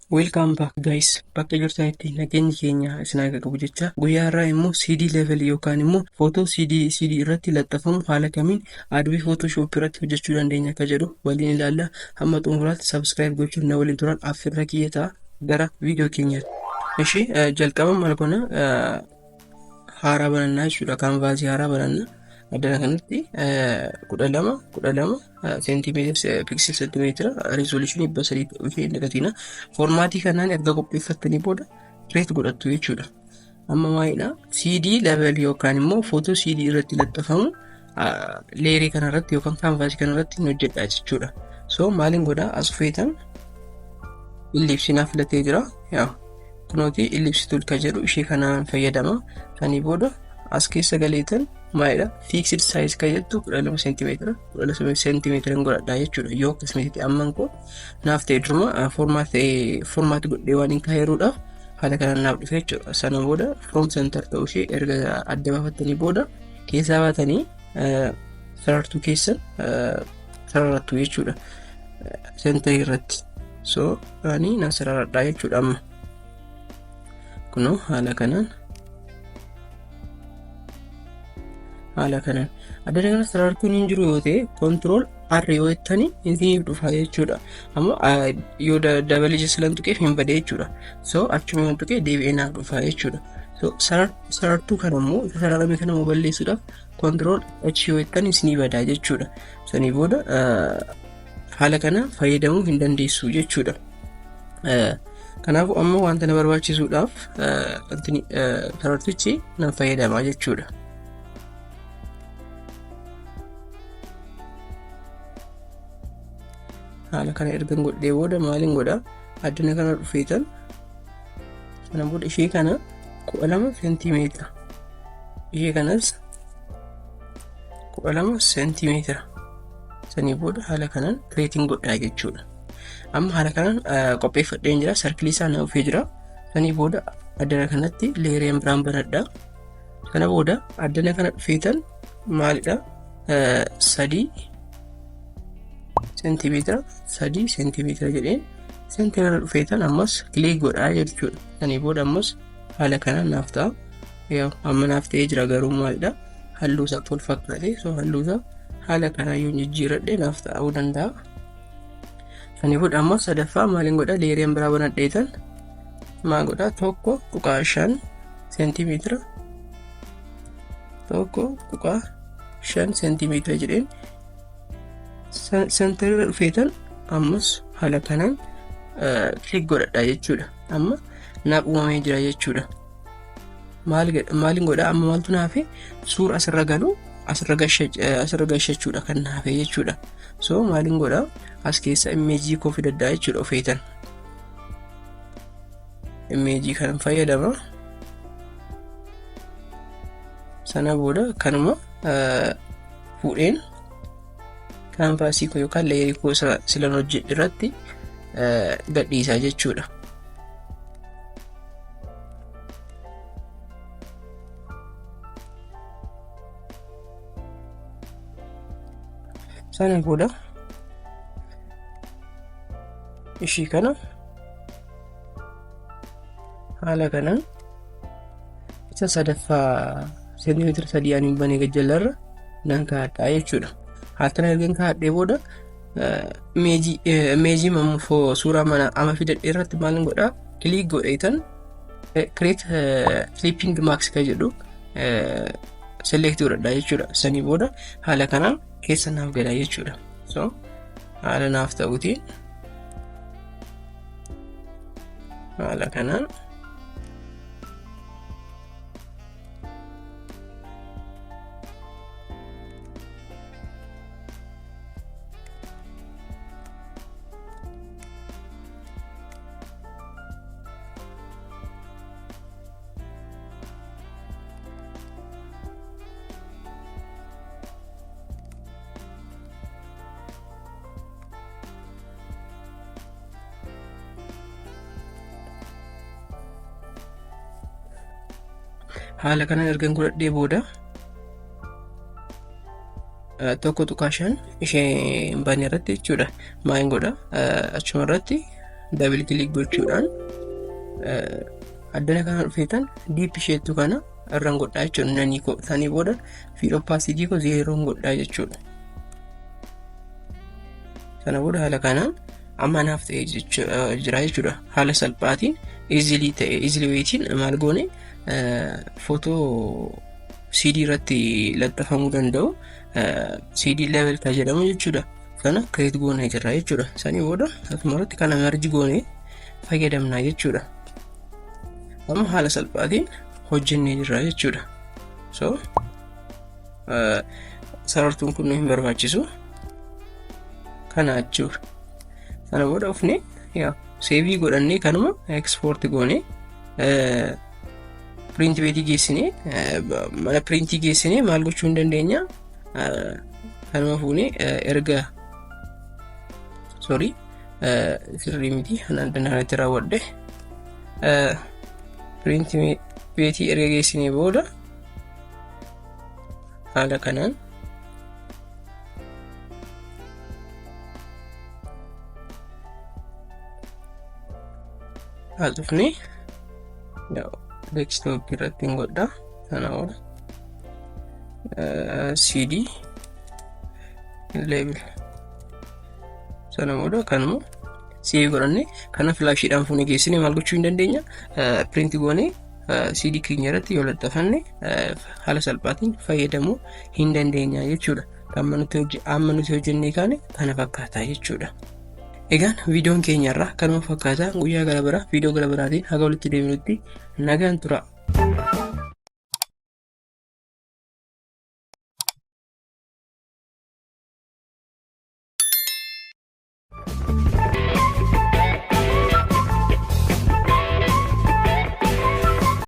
Welcome back guys. Bakka jirtanitti nageenyi keenya isin haa qabu jecha guyyaa irraa immoo CD level yookaan immoo footoo CD irratti laxxafamu haala kamiin Adobe Photoshop irratti hojjechuu dandeenya akka jedhu waliin ilaalla. Hamma xumuraatti subscribe gochuun na waliin turan affirra kiyyataa gara viidiyoo keenyaatti. Ishi jalqaba maal goona haaraa banannaa jechuudha. Canvas haaraa banannaa. Addana kanatti 12 centimeter pixel centimeter resolution ibasari fi negatina formatii kanaan erga qopheeffattanii booda create godhattu jechuudha. Amma maalidha CD level yookaan immoo photo CD irratti laxxafamu layer kana irratti yookaan canvas kana irratti hojjedha jechuudha. So maalin godha as feetan ellipse na filatee jira. Yaa kunooti ellipse tool ka jedhu ishee kanaan fayyadama. Sanii booda as keessa galeetan maalidha fixed size ka jettu 12 cm godhadha jechuudha. Yoo akkasumatti amman ko naaf ta'e duruma format godhee waan hin kaayeruudhaaf haala kanaan naaf dhufe jechuudha. Sana booda from center ta'uu ishee erga adda baafattanii booda keessaa baatanii sarartuu keessan sararrattu jechuudha center irratti. So ani na sararadha jechuudha. Amma kunoo haala kanaan adana kana sarartuun hin jiru yoo ta'e control R yoo jettanii isin dhufa jechuudha. Amma yoo dabalee jessilan tuqeef hin bade jechuudha. So achuma yoo tuqee deebi'ee naaf dhufa jechuudha. So sarartuu kana immoo sararame kana immoo balleessuudhaaf control H yoo jettanii isin bada jechuudha. Sanii booda haala kana fayyadamuu hin dandeessu jechuudha. Kanaafuu amma wanta na barbaachisuudhaaf sarartichi nan fayyadama jechuudha. Haala kana ergan godhee booda maalin godha addana kana dhufeetan sana booda ishee kana 12 cm ishee kanas 12 cm sanii booda haala kanaan creating godhaa jechuudha. Amma haala kanaan qopheeffadheen jira circle isaa na dhufee jira. Sanii booda addana kanatti layer biraan banadha. Sana booda addana kana dhufeetan maalidha 3 centimeter jedheen center dhufeetan ammas click godhaa jechuudha. Sanii booda ammas haala kanaan naaf ta'a. Yaa amma naaf ta'ee jira garuu maalidha halluu isaa tol fakkaate. So halluu isaa haala kanaan yoo jijjiiradhe naaf ta'uu danda'a. Sanii booda ammas sadaffaa maalin godha layer biraa banadheetan maal godha 1.5 centimeter 1.5 centimeter jedheen center dhufeetan ammas haala kanaan click godhadha jechuudha. Amma naaf uumamee jira jechuudha. Maalin godha amma maaltu naafe suura asirra galu asirra gashachuudha kan naafe jechuudha. So maalin godha as keessa image koo fidadha jechuudha ofeetan. Image kan fayyadama. Sana booda kanuma fuudheen canvasii koo yookaan layer koo silan hojjedhe irratti gadhiisaa jechuudha. Sana booda ishii kana haala kanaan isa sadaffaa centimeter 3 ani banee gajjallarra nan kaa'adha jechuudha. Haatana ergan kaa'adhee booda image mammoo suuraa mana ama fidadhee irratti maalin godhaa click godheetan create clipping mask ka jedhu select godhadha jechuudha. Sanii booda haala kanaan keessa naaf gala jechuudha. So haala naaf ta'uutiin haala kanaan haala kanaan ergan godhadhee booda 1.5 ishee banee irratti jechuudha. Maalin godha achuma irratti double click gochuudhaan addana kana dhufeetan deep isheettu kana irraan godhaa jechuudha. Nanii koo sanii booda field opacity koo 0 godhaa jechuudha. Sana booda haala kanaan amma naaf ta'ee jira jechuudha. Haala salphaatiin easily waytiin maal goone footoo CD irratti laxxafamuu danda'u CD level ka jedhamu jechuudha. Kana create goonee jirra jechuudha. Sanii booda asumarratti kana merge goonee fayyadamna jechuudha. Amma haala salphaatiin hojjennee jirra jechuudha. So sarartuun kun hin barbaachisu kana jechuudha. Sana booda ufne save godhannee kanuma export goonee print beetii geessinee mana printii geessinee maal gochuu hin dandeenya kanuma fuunee erga sirrii miti hanaan dandaanatti raawwadhe print beetii erga geessinee booda haala kanaan haasofne desktop irratti godha. Sana booda CD level sana booda kanuma save godhanne kana flashiidhaan fuunee geessine maal gochuu hin dandeenya print goonee CD keenya irratti yoo laxxafanne haala salphaatiin fayyadamuu hin dandeenya jechuudha. Amma nuti hojjennee kaane kana fakkaata jechuudha. Egaan viidiyoon keenya irraa kanuma fakkaata. Guyyaa gara biraa viidiyoo gara biraatiin haga walitti deebinutti nagaan tura.